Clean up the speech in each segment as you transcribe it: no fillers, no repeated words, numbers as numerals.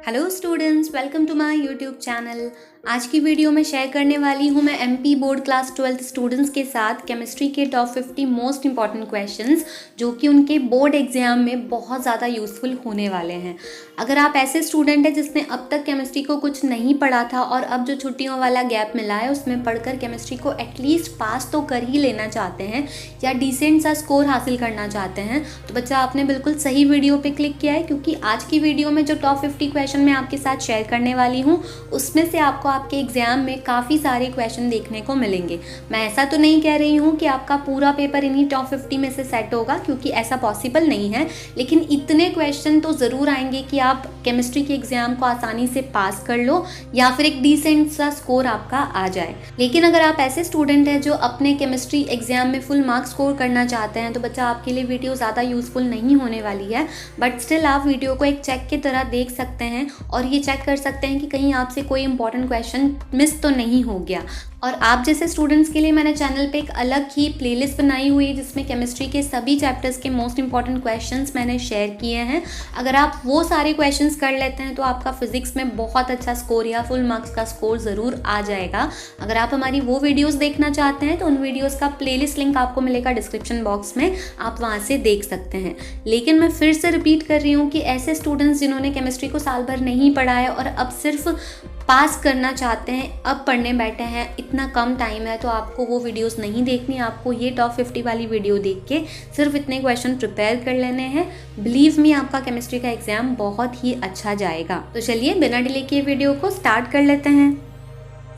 Hello students, welcome to my YouTube channel. आज की video में शेयर करने वाली हूँ मैं MP board class 12th students के साथ केमिस्ट्री के टॉप 50 मोस्ट इंपॉर्टेंट क्वेश्चंस जो कि उनके बोर्ड एग्जाम में बहुत ज़्यादा यूज़फुल होने वाले हैं। अगर आप ऐसे स्टूडेंट हैं जिसने अब तक केमिस्ट्री को कुछ नहीं पढ़ा था और अब जो छुट्टियों वाला गैप मिला है उसमें पढ़कर केमिस्ट्री को एटलीस्ट पास तो कर ही लेना चाहते हैं या डिसेंट सा स्कोर हासिल करना चाहते हैं, तो बच्चा आपने बिल्कुल सही वीडियो पे क्लिक किया है, क्योंकि आज की वीडियो में जो टॉप 50 क्वेश्चन मैं आपके साथ शेयर करने वाली हूँ उसमें से आपको आपके एग्जाम में काफ़ी सारे क्वेश्चन देखने को मिलेंगे। मैं ऐसा तो नहीं कह रही हूँ कि आपका पूरा पेपर इन्हीं टॉप 50 में से सेट होगा, क्योंकि ऐसा पॉसिबल नहीं है, लेकिन इतने क्वेश्चन तो ज़रूर आएंगे कि आप केमिस्ट्री के एग्जाम को आसानी से पास कर लो या फिर एक डिसेंट सा स्कोर आपका आ जाए। लेकिन अगर आप ऐसे स्टूडेंट हैं जो अपने केमिस्ट्री एग्जाम में फुल मार्क्स स्कोर करना चाहते हैं तो बच्चा आपके लिए वीडियो ज़्यादा यूज़फुल नहीं होने वाली है, बट स्टिल आप वीडियो को एक चेक की तरह देख सकते हैं और ये चेक कर सकते हैं कि कहीं आपसे कोई इंपॉर्टेंट क्वेश्चन मिस तो नहीं हो गया। और आप जैसे स्टूडेंट्स के लिए मैंने चैनल पे एक अलग ही प्लेलिस्ट बनाई हुई है जिसमें केमिस्ट्री के सभी चैप्टर्स के मोस्ट इंपॉर्टेंट क्वेश्चंस मैंने शेयर किए हैं। अगर आप वो सारे क्वेश्चंस कर लेते हैं तो आपका फिजिक्स में बहुत अच्छा स्कोर या फुल मार्क्स का स्कोर ज़रूर आ जाएगा। अगर आप हमारी वो वीडियोज़ देखना चाहते हैं तो उन वीडियोज़ का प्लेलिस्ट लिंक आपको मिलेगा डिस्क्रिप्शन बॉक्स में, आप वहाँ से देख सकते हैं। लेकिन मैं फिर से रिपीट कर रही हूँ कि ऐसे स्टूडेंट्स जिन्होंने केमिस्ट्री को साल भर नहीं पढ़ा है और अब सिर्फ पास करना चाहते हैं, अब पढ़ने बैठे हैं, इतना कम टाइम है, तो आपको वो वीडियोस नहीं देखनी। आपको ये टॉप 50 वाली वीडियो देख के सिर्फ इतने क्वेश्चन प्रिपेयर कर लेने हैं। बिलीव मी, आपका केमिस्ट्री का एग्जाम बहुत ही अच्छा जाएगा। तो चलिए बिना डिले किए वीडियो को स्टार्ट कर लेते हैं।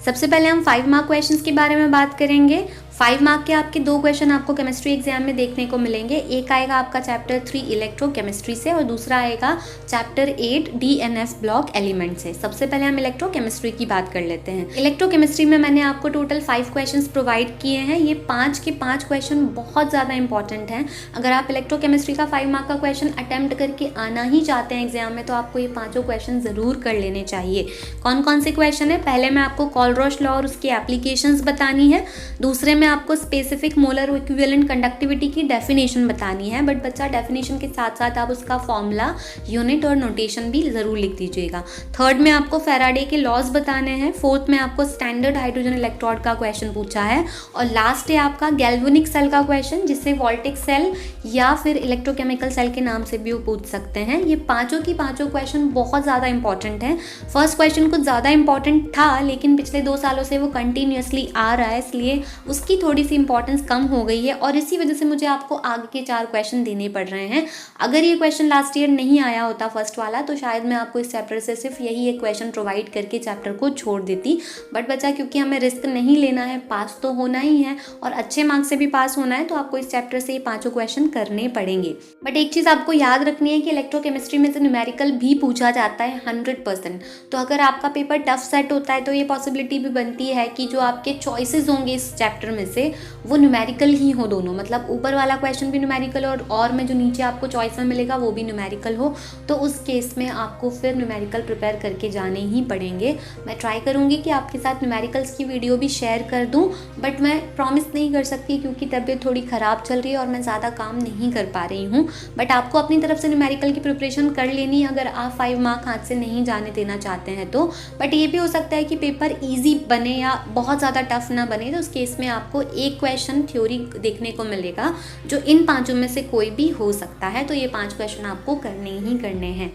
सबसे पहले हम 5 मार्क क्वेश्चंस के बारे में बात करेंगे। 5 मार्क के आपके 2 क्वेश्चन आपको केमिस्ट्री एग्जाम में देखने को मिलेंगे। एक आएगा आपका चैप्टर 3 इलेक्ट्रोकेमिस्ट्री से और दूसरा आएगा चैप्टर 8 डीएनएफ ब्लॉक एलिमेंट से। सबसे पहले हम इलेक्ट्रोकेमिस्ट्री की बात कर लेते हैं। इलेक्ट्रोकेमिस्ट्री में मैंने आपको टोटल 5 क्वेश्चंस प्रोवाइड किए हैं। ये 5 के 5 क्वेश्चन बहुत ज़्यादा इंपॉर्टेंट हैं। अगर आप इलेक्ट्रोकेमिस्ट्री का 5 मार्क का क्वेश्चन अटैम्प्ट करके आना ही चाहते हैं एग्जाम में तो आपको ये 5 क्वेश्चन ज़रूर कर लेने चाहिए। कौन कौन से क्वेश्चन है? पहले मैं आपको कॉलरॉश लॉ और उसकी एप्लीकेशंस बतानी है। दूसरे में आपको स्पेसिफिक मोलर इक्विवेलेंट कंडक्टिविटी की डेफिनेशन बतानी है, बट बच्चा डेफिनेशन के साथ साथ आप उसका फॉर्मूला, यूनिट और नोटेशन भी ज़रूर लिख दीजिएगा। थर्ड में आपको फैराडे के लॉज बताने हैं। फोर्थ में आपको स्टैंडर्ड हाइड्रोजन इलेक्ट्रोड का क्वेश्चन पूछा है और लास्ट है आपका गैल्वेनिक सेल का क्वेश्चन, जिसे वोल्टिक सेल या फिर इलेक्ट्रोकेमिकल सेल के नाम से भी पूछ सकते हैं। ये पाँचों की पाँचों क्वेश्चन बहुत ज़्यादा इंपॉर्टेंट हैं। फर्स्ट क्वेश्चन कुछ ज़्यादा इंपॉर्टेंट था, लेकिन पिछले 2 सालों से वो कंटिन्यूसली आ रहा है, इसलिए उसकी थोड़ी सी इंपॉर्टेंस कम हो गई है और इसी वजह से मुझे आपको आगे के 4 क्वेश्चन देने पड़ रहे हैं। अगर ये क्वेश्चन लास्ट ईयर नहीं आया होता फर्स्ट वाला तो शायद मैं आपको इस चैप्टर से सिर्फ यही एक क्वेश्चन प्रोवाइड करके चैप्टर को छोड़ देती, बट बच्चा क्योंकि हमें रिस्क नहीं लेना है, पास तो होना ही है और अच्छे मार्क्स से भी पास होना है, तो आपको इस चैप्टर से ये 5 क्वेश्चन करने पड़ेंगे। बट एक चीज़ आपको याद रखनी है कि इलेक्ट्रोकेमिस्ट्री में से न्यूमेरिकल भी पूछा जाता है 100%। तो अगर आपका पेपर टफ सेट होता है तो ये पॉसिबिलिटी भी बनती है कि जो आपके चॉइसेस होंगे इस चैप्टर में से वो न्यूमेरिकल ही हो दोनों, मतलब ऊपर वाला क्वेश्चन भी न्यूमेरिकल और में जो नीचे आपको चॉइस में मिलेगा वो भी न्यूमेरिकल हो, तो उस केस में आपको फिर न्यूमेरिकल प्रिपेयर करके जाने ही पड़ेंगे। मैं ट्राई करूँगी कि आपके साथ न्यूमेरिकल्स की वीडियो भी शेयर कर दूँ, बट मैं प्रॉमिस नहीं कर सकती क्योंकि तबीयत थोड़ी ख़राब चल रही है और मैं ज़्यादा काम नहीं कर पा रही हूँ। बट आपको अपनी तरफ से न्यूमेरिकल की प्रिपरेशन कर लेनी है अगर आप 5 मार्क हाथ से नहीं जाने देना चाहते हैं तो। बट ये भी हो सकता है कि पेपर ईजी बने या बहुत ज़्यादा टफ ना बने, तो उस केस में आपको एक क्वेश्चन थ्योरी देखने को मिलेगा जो इन 5 में से कोई भी हो सकता है, तो ये 5 क्वेश्चन आपको करने ही करने हैं।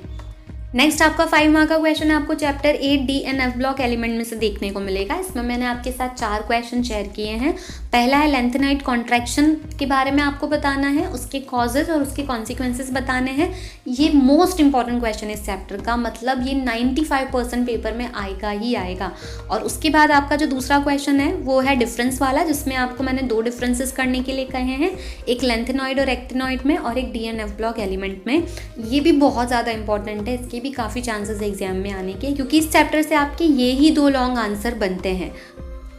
नेक्स्ट आपका 5 मार्क का क्वेश्चन आपको चैप्टर 8 डीएनएफ ब्लॉक एलिमेंट में से देखने को मिलेगा। इसमें मैंने आपके साथ 4 क्वेश्चन शेयर किए हैं। पहला है लेंथेनाइट कॉन्ट्रैक्शन के बारे में आपको बताना है, उसके कॉजेज और उसके कॉन्सिक्वेंसेस बताने हैं। ये मोस्ट इंपॉर्टेंट क्वेश्चन है इस चैप्टर का, मतलब ये 95% पेपर में आएगा ही आएगा। और उसके बाद आपका जो दूसरा क्वेश्चन है वो है डिफरेंस वाला, जिसमें आपको मैंने 2 डिफरेंसेस करने के लिए कहे हैं, एक लेंथेनॉइड और एक्टिनॉइड में और एक डीएनएफ ब्लॉक एलिमेंट में। ये भी बहुत ज़्यादा इंपॉर्टेंट है, इसके भी काफ़ी चांसेस है एग्जाम में आने के, क्योंकि इस चैप्टर से आपके ये ही 2 लॉन्ग आंसर बनते हैं।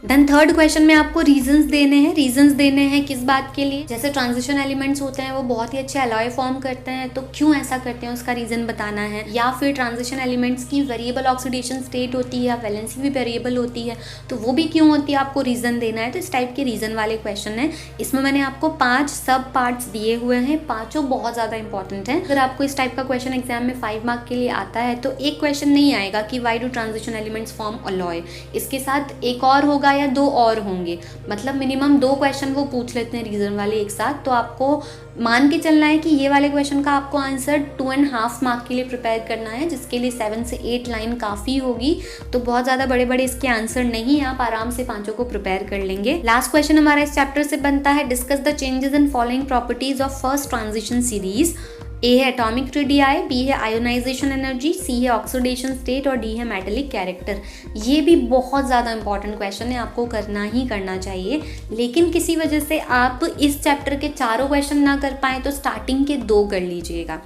देन थर्ड क्वेश्चन में आपको रीजंस देने हैं किस बात के लिए। जैसे ट्रांजिशन एलिमेंट्स होते हैं वो बहुत ही अच्छे अलॉय फॉर्म करते हैं, तो क्यों ऐसा करते हैं उसका रीजन बताना है। या फिर ट्रांजिशन एलिमेंट्स की वेरिएबल ऑक्सीडेशन स्टेट होती है या वैलेंसी भी वेरिएबल होती है, तो वो भी क्यों होती है आपको रीजन देना है। तो इस टाइप के रीजन वाले क्वेश्चन है। इसमें मैंने आपको 5 सब पार्ट्स दिए हुए हैं, पांचों बहुत ज़्यादा इंपॉर्टेंट हैं। अगर आपको इस टाइप का क्वेश्चन एग्जाम में 5 मार्क के लिए आता है तो एक क्वेश्चन नहीं आएगा कि why do transition elements form alloy, इसके साथ एक और होगा या 2 और होंगे, मतलब मिनिमम 2 क्वेश्चन वो पूछ लेते हैं रीजन वाले एक साथ। तो आपको मान के चलना है कि ये वाले क्वेश्चन का आपको आंसर 2.5 मार्क के लिए प्रिपेयर करना है, जिसके लिए 7 से 8 लाइन काफ़ी होगी। तो बहुत ज़्यादा बड़े बड़े इसके आंसर नहीं है, आप आराम से पांचों को प्रिपेयर कर लेंगे। लास्ट क्वेश्चन हमारा इस चैप्टर से बनता है, discuss the changes in following properties of first transition series. A है एटॉमिक रेडियाई, बी है आयोनाइजेशन एनर्जी, सी है ऑक्सीडेशन स्टेट और डी है मेटेलिक कैरेक्टर। ये भी बहुत ज़्यादा इंपॉर्टेंट क्वेश्चन है, आपको करना ही करना चाहिए। लेकिन किसी वजह से आप इस चैप्टर के चारों क्वेश्चन ना कर पाए तो स्टार्टिंग के 2 कर लीजिएगा।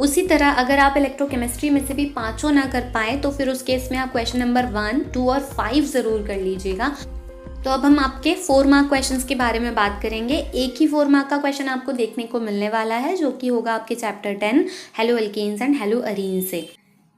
उसी तरह अगर आप इलेक्ट्रोकेमिस्ट्री में से भी 5 ना कर पाए तो फिर उस केस में आप क्वेश्चन नंबर 1, 2 और 5 ज़रूर कर लीजिएगा। तो अब हम आपके 4 मार्क क्वेश्चंस के बारे में बात करेंगे। एक ही 4 मार्क का क्वेश्चन आपको देखने को मिलने वाला है, जो कि होगा आपके chapter 10 haloalkanes and haloarenes से।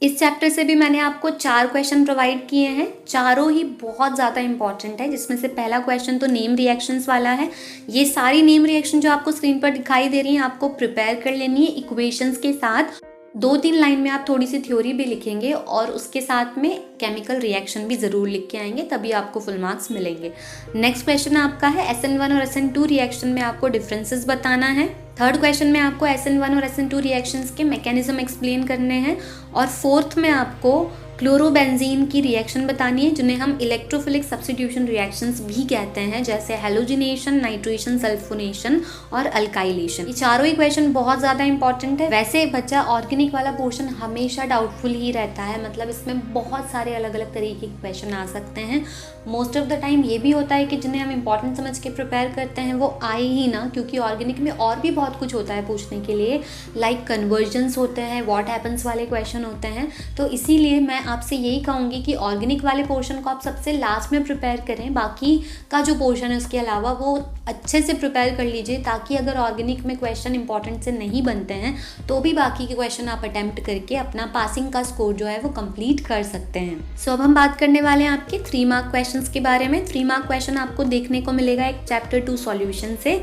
इस चैप्टर से भी मैंने आपको 4 क्वेश्चन प्रोवाइड किए हैं, चारों ही बहुत ज़्यादा इंपॉर्टेंट है। जिसमें से पहला क्वेश्चन तो नेम रिएक्शंस वाला है। ये सारी नेम रिएक्शन जो आपको स्क्रीन पर दिखाई दे रही हैं आपको प्रिपेयर कर लेनी है इक्वेशंस के साथ। 2-3 लाइन में आप थोड़ी सी थ्योरी भी लिखेंगे और उसके साथ में केमिकल रिएक्शन भी ज़रूर लिख के आएंगे, तभी आपको फुल मार्क्स मिलेंगे। नेक्स्ट क्वेश्चन आपका है SN1 और SN2 रिएक्शन में आपको डिफरेंसेस बताना है। थर्ड क्वेश्चन में आपको SN1 और SN2 रिएक्शंस के मैकेनिज्म एक्सप्लेन करने हैं। और फोर्थ में आपको क्लोरोबेंजीन की रिएक्शन बतानी है, जिन्हें हम इलेक्ट्रोफिलिक सब्स्टिट्यूशन रिएक्शंस भी कहते हैं, जैसे हैलोजिनेशन, नाइट्रेशन, सल्फोनेशन और अल्काइलेशन। ये चारों ही क्वेश्चन बहुत ज़्यादा इंपॉर्टेंट है। वैसे बच्चा ऑर्गेनिक वाला पोर्शन हमेशा डाउटफुल ही रहता है, मतलब इसमें बहुत सारे अलग अलग तरीके के क्वेश्चन आ सकते हैं। मोस्ट ऑफ द टाइम ये भी होता है कि जिन्हें हम इंपॉर्टेंट समझ के प्रिपेयर करते हैं वो आए ही ना, क्योंकि ऑर्गेनिक में और भी बहुत कुछ होता है पूछने के लिए, लाइक कन्वर्जन्स होते हैं, व्हाट हैपन्स वाले क्वेश्चन होते हैं। तो इसीलिए मैं आपसे यही कहूँगी कि ऑर्गेनिक वाले पोर्शन को आप सबसे लास्ट में प्रिपेयर करें, बाकी का जो पोर्शन है उसके अलावा वो अच्छे से प्रिपेयर कर लीजिए, ताकि अगर ऑर्गेनिक में क्वेश्चन इंपॉर्टेंट से नहीं बनते हैं तो भी बाकी के क्वेश्चन आप अटेम्प्ट करके अपना पासिंग का स्कोर जो है वो कंप्लीट कर सकते हैं। सो अब हम बात करने वाले हैं आपके 3 मार्क क्वेश्चंस के बारे में। 3 मार्क क्वेश्चन आपको देखने को मिलेगा एक चैप्टर 2 सॉल्यूशन से,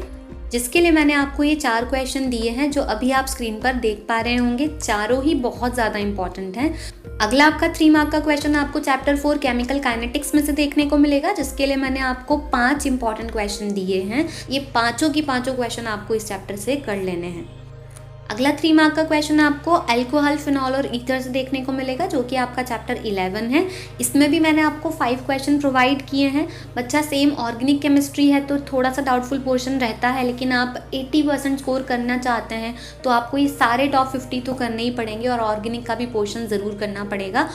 जिसके लिए मैंने आपको ये 4 क्वेश्चन दिए हैं जो अभी आप स्क्रीन पर देख पा रहे होंगे। चारों ही बहुत ज़्यादा इंपॉर्टेंट हैं। अगला आपका 3 मार्क का क्वेश्चन आपको चैप्टर 4 केमिकल काइनेटिक्स में से देखने को मिलेगा, जिसके लिए मैंने आपको 5 इंपॉर्टेंट क्वेश्चन दिए हैं। ये पांचों की पांचों क्वेश्चन आपको इस चैप्टर से कर लेने हैं। अगला 3 मार्क का क्वेश्चन आपको अल्कोहल, फिनॉल और ईथर से देखने को मिलेगा, जो कि आपका चैप्टर 11 है। इसमें भी मैंने आपको 5 क्वेश्चन प्रोवाइड किए हैं। बच्चा सेम ऑर्गेनिक केमिस्ट्री है तो थोड़ा सा डाउटफुल पोर्शन रहता है, लेकिन आप 80% स्कोर करना चाहते हैं तो आपको ये सारे टॉप 50 तो करने ही पड़ेंगे और ऑर्गेनिक का भी पोर्शन ज़रूर करना पड़ेगा।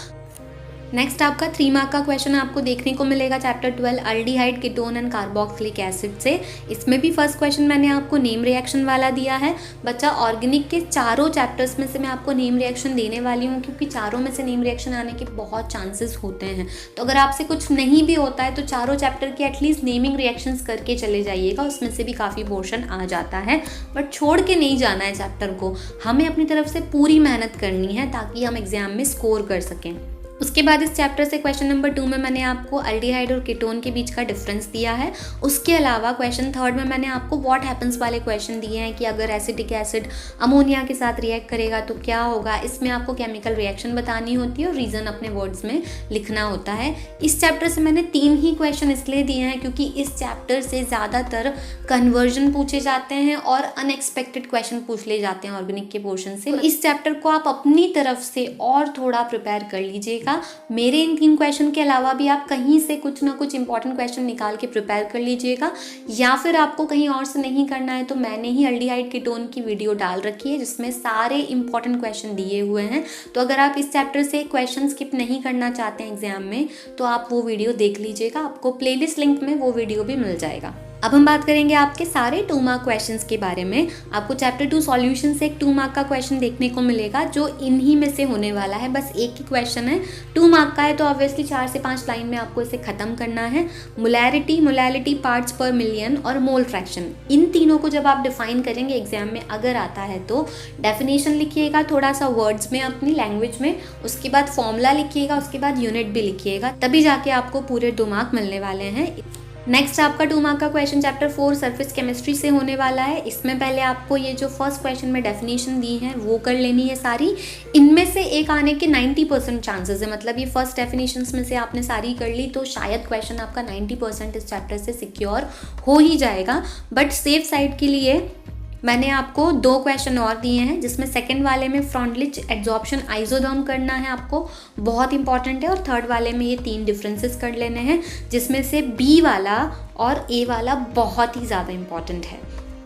नेक्स्ट आपका 3 मार्क का क्वेश्चन आपको देखने को मिलेगा chapter 12 aldehyde, ketone and carboxylic acid से। इसमें भी फर्स्ट क्वेश्चन मैंने आपको नेम रिएक्शन वाला दिया है। बच्चा ऑर्गेनिक के चारों चैप्टर्स में से मैं आपको नेम रिएक्शन देने वाली हूँ, क्योंकि चारों में से नेम रिएक्शन आने के बहुत चांसेस होते हैं। तो अगर आपसे कुछ नहीं भी होता है तो चारों चैप्टर के एटलीस्ट नेमिंग रिएक्शंस करके चले जाइएगा, उसमें से भी काफ़ी पोर्शन आ जाता है। बट छोड़ के नहीं जाना है चैप्टर को, हमें अपनी तरफ से पूरी मेहनत करनी है ताकि हम एग्जाम में स्कोर कर सकें। उसके बाद इस चैप्टर से क्वेश्चन नंबर 2 में मैंने आपको अल्डिहाइड और कीटोन के बीच का डिफरेंस दिया है। उसके अलावा क्वेश्चन 3 में मैंने आपको व्हाट हैपन्स वाले क्वेश्चन दिए हैं कि अगर एसिटिक एसिड अमोनिया के साथ रिएक्ट करेगा तो क्या होगा। इसमें आपको केमिकल रिएक्शन बतानी होती है और रीज़न अपने वर्ड्स में लिखना होता है। इस चैप्टर से मैंने 3 ही क्वेश्चन इसलिए दिए हैं क्योंकि इस चैप्टर से ज़्यादातर कन्वर्जन पूछे जाते हैं और अनएक्सपेक्टेड क्वेश्चन पूछ ले जाते हैं ऑर्गेनिक के पोर्शन से। तो इस चैप्टर को आप अपनी तरफ से और थोड़ा प्रिपेयर कर लीजिएगा। मेरे इन 3 क्वेश्चन के अलावा भी आप कहीं से कुछ ना कुछ इंपॉर्टेंट क्वेश्चन निकाल के प्रिपेयर कर लीजिएगा, या फिर आपको कहीं और से नहीं करना है तो मैंने ही अल्डिहाइड कीटोन की वीडियो डाल रखी है जिसमें सारे इंपॉर्टेंट क्वेश्चन दिए हुए हैं। तो अगर आप इस चैप्टर से क्वेश्चन स्किप नहीं करना चाहते हैं एग्जाम में तो आप वो वीडियो देख लीजिएगा, आपको प्लेलिस्ट लिंक में वो वीडियो भी मिल जाएगा। अब हम बात करेंगे आपके सारे 2 मार्क क्वेश्चंस के बारे में। आपको चैप्टर 2 सॉल्यूशन से एक 2 मार्क का क्वेश्चन देखने को मिलेगा जो इन्हीं में से होने वाला है। बस एक ही क्वेश्चन है, 2 मार्क का है, तो ऑब्वियसली 4 से 5 लाइन में आपको इसे खत्म करना है। मोलैरिटी पार्ट्स पर मिलियन और मोल फ्रैक्शन, इन तीनों को जब आप डिफाइन करेंगे एग्जाम में अगर आता है तो डेफिनेशन लिखिएगा थोड़ा सा वर्ड्स में अपनी लैंग्वेज में, उसके बाद फॉर्मूला लिखिएगा, उसके बाद यूनिट भी लिखिएगा, तभी जाके आपको पूरे 2 मार्क मिलने वाले हैं। नेक्स्ट आपका 2 मार्क का क्वेश्चन चैप्टर 4 सरफेस केमिस्ट्री से होने वाला है। इसमें पहले आपको ये जो फर्स्ट क्वेश्चन में डेफिनेशन दी है वो कर लेनी है सारी। इनमें से एक आने के 90% चांसेस है, मतलब ये फर्स्ट डेफिनेशंस में से आपने सारी कर ली तो शायद क्वेश्चन आपका 90% इस चैप्टर से सिक्योर हो ही जाएगा। बट सेफ साइड के लिए मैंने आपको 2 क्वेश्चन और दिए हैं, जिसमें सेकंड वाले में फ्रॉन्टलिच एड्जॉर्प्शन आइसोडर्म करना है आपको, बहुत इंपॉर्टेंट है, और थर्ड वाले में ये 3 डिफरेंसेस कर लेने हैं, जिसमें से बी वाला और ए वाला बहुत ही ज़्यादा इंपॉर्टेंट है।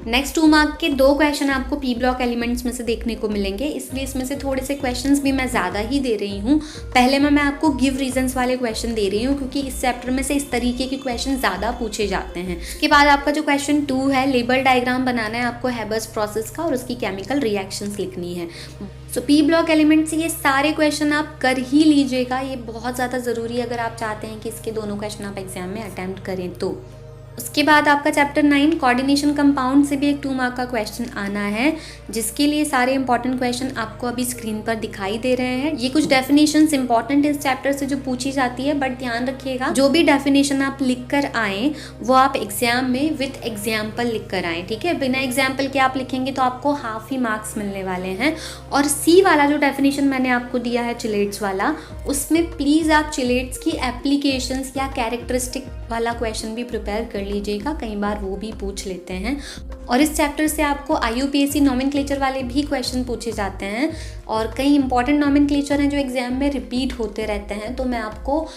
नेक्स्ट 2 मार्क के 2 क्वेश्चन आपको पी ब्लॉक एलिमेंट्स में से देखने को मिलेंगे, इसलिए इसमें से थोड़े से क्वेश्चंस भी मैं ज़्यादा ही दे रही हूँ। पहले मैं आपको गिव रीजंस वाले क्वेश्चन दे रही हूँ क्योंकि इस चैप्टर में से इस तरीके के क्वेश्चन ज़्यादा पूछे जाते हैं। उसके बाद आपका जो क्वेश्चन 2 है, लेबल डायग्राम बनाना है आपको हैबर्स प्रोसेस का और उसकी केमिकल रिएक्शंस लिखनी है। सो पी ब्लॉक एलिमेंट से ये सारे क्वेश्चन आप कर ही लीजिएगा, ये बहुत ज़्यादा ज़रूरी है अगर आप चाहते हैं कि इसके दोनों क्वेश्चन आप एग्जाम में अटैम्प्ट करें तो। उसके बाद आपका चैप्टर 9 कोऑर्डिनेशन कंपाउंड से भी एक 2 मार्क का क्वेश्चन आना है, जिसके लिए सारे इंपॉर्टेंट क्वेश्चन आपको अभी स्क्रीन पर दिखाई दे रहे हैं। ये कुछ डेफिनेशंस इंपॉर्टेंट इस चैप्टर से जो पूछी जाती है, बट ध्यान रखिएगा जो भी डेफिनेशन आप लिख कर आएँ वो आप एग्जाम में विथ एग्जाम्पल लिख कर आएँ, ठीक है। बिना एग्जाम्पल के आप लिखेंगे तो आपको हाफ ही मार्क्स मिलने वाले हैं। और सी वाला जो डेफिनेशन मैंने आपको दिया है चिलेट्स वाला, उसमें प्लीज़ आप चिलेट्स की एप्लीकेशंस या कैरेक्टरिस्टिक वाला क्वेश्चन भी प्रिपेयर कर लीजिएगा, कई बार वो भी पूछ लेते हैं। और इस चैप्टर से आपको IUPAC नॉमेनक्लेचर वाले भी क्वेश्चन पूछे जाते हैं और कई इंपॉर्टेंट नॉमेनक्लेचर हैं जो एग्जाम में रिपीट होते रहते हैं, तो मैं आपको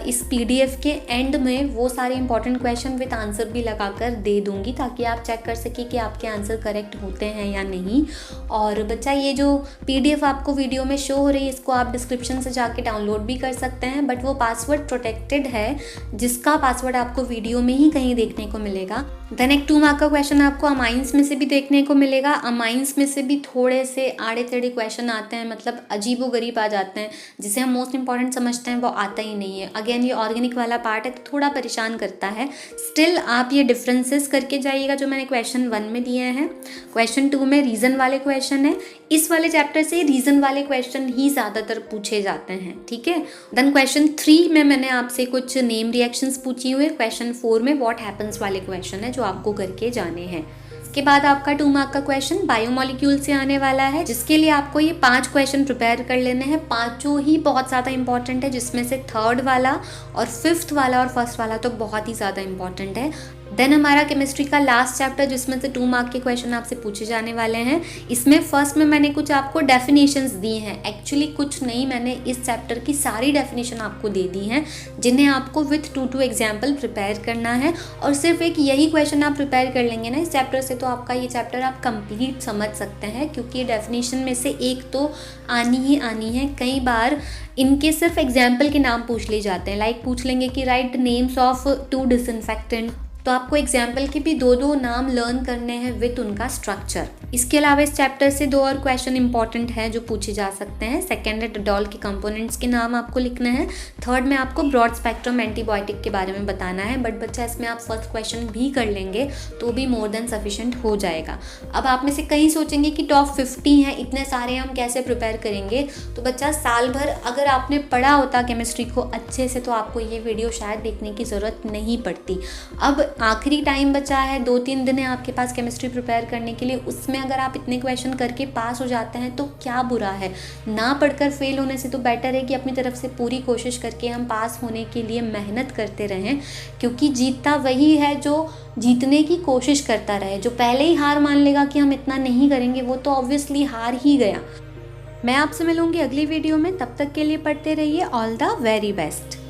इस PDF के एंड में वो सारे इंपॉर्टेंट क्वेश्चन विद आंसर भी लगाकर दे दूंगी ताकि आप चेक कर सकें कि आपके आंसर करेक्ट होते हैं या नहीं। और बच्चा ये जो PDF आपको वीडियो में शो हो रही है इसको आप डिस्क्रिप्शन से जाके डाउनलोड भी कर सकते हैं, बट वो पासवर्ड प्रोटेक्टेड है, जिसका पासवर्ड आपको वीडियो में ही कहीं देखने को मिलेगा। देन एक 2 मार्क का क्वेश्चन आपको अमाइंस में से भी देखने को मिलेगा। अमाइंस में से भी थोड़े से आड़े टेढ़े क्वेश्चन आते हैं, मतलब अजीबो गरीब आ जाते हैं, जिसे हम मोस्ट इंपॉर्टेंट समझते हैं वो आता ही नहीं है। अगेन ये ऑर्गेनिक वाला पार्ट है तो थोड़ा परेशान करता है। स्टिल आप ये डिफरेंसेस करके जाइएगा जो मैंने क्वेश्चन 1 में दिए हैं। क्वेश्चन 2 में रीज़न वाले क्वेश्चन है, इस वाले चैप्टर से रीज़न वाले क्वेश्चन ही ज़्यादातर पूछे जाते हैं, ठीक है। देन क्वेश्चन 3 में मैंने आपसे कुछ नेम रिएक्शंस पूछी हुई है। क्वेश्चन 4 में व्हाट हैपन्स वाले क्वेश्चन है जो आपको करके जाने हैं। इसके बाद आपका 2 मार्क का क्वेश्चन बायोमोलिक्यूल से आने वाला है, जिसके लिए आपको ये 5 क्वेश्चन प्रिपेयर कर लेने हैं। 5 ही बहुत ज़्यादा इंपॉर्टेंट है, जिसमें से 3rd वाला और 5th वाला और 1st वाला तो बहुत ही ज़्यादा इंपॉर्टेंट है। देन हमारा केमिस्ट्री का लास्ट चैप्टर जिसमें से 2 मार्क के क्वेश्चन आपसे पूछे जाने वाले हैं। इसमें फर्स्ट में मैंने कुछ आपको डेफिनेशंस दी हैं, एक्चुअली कुछ नहीं, मैंने इस चैप्टर की सारी डेफिनेशन आपको दे दी हैं जिन्हें आपको विथ 2 एग्जाम्पल प्रिपेयर करना है। और सिर्फ एक यही क्वेश्चन आप प्रिपेयर कर लेंगे ना इस चैप्टर से तो आपका ये चैप्टर आप कंप्लीट समझ सकते हैं, क्योंकि डेफिनेशन में से एक तो आनी ही आनी है। कई बार इनके सिर्फ एग्जाम्पल के नाम पूछ लिए जाते हैं, लाइक पूछ लेंगे कि राइट नेम्स ऑफ 2 डिसइंफेक्टेंट, तो आपको एग्जाम्पल के भी 2 नाम लर्न करने हैं विद उनका स्ट्रक्चर। इसके अलावा इस चैप्टर से 2 और क्वेश्चन इंपॉर्टेंट हैं जो पूछे जा सकते हैं। सेकेंड है डेटॉल के कंपोनेंट्स के नाम आपको लिखने हैं। 3rd में आपको ब्रॉड स्पेक्ट्रम एंटीबायोटिक के बारे में बताना है, बट बच्चा इसमें आप फर्स्ट क्वेश्चन भी कर लेंगे तो भी मोर देन सफिशिएंट हो जाएगा। अब आप में से कई सोचेंगे कि टॉप 50 हैं, इतने सारे हम कैसे प्रिपेयर करेंगे। तो बच्चा साल भर अगर आपने पढ़ा होता केमिस्ट्री को अच्छे से तो आपको ये वीडियो शायद देखने की ज़रूरत नहीं पड़ती। अब आखिरी टाइम बचा है, 2-3 दिन है आपके पास केमिस्ट्री प्रिपेयर करने के लिए, उसमें अगर आप इतने क्वेश्चन करके पास हो जाते हैं तो क्या बुरा है। ना पढ़कर फेल होने से तो बेटर है कि अपनी तरफ से पूरी कोशिश करके हम पास होने के लिए मेहनत करते रहें, क्योंकि जीतता वही है जो जीतने की कोशिश करता रहे। जो पहले ही हार मान लेगा कि हम इतना नहीं करेंगे वो तो ऑब्वियसली हार ही गया। मैं आपसे मिलूंगी अगली वीडियो में, तब तक के लिए पढ़ते रहिए। All the very best.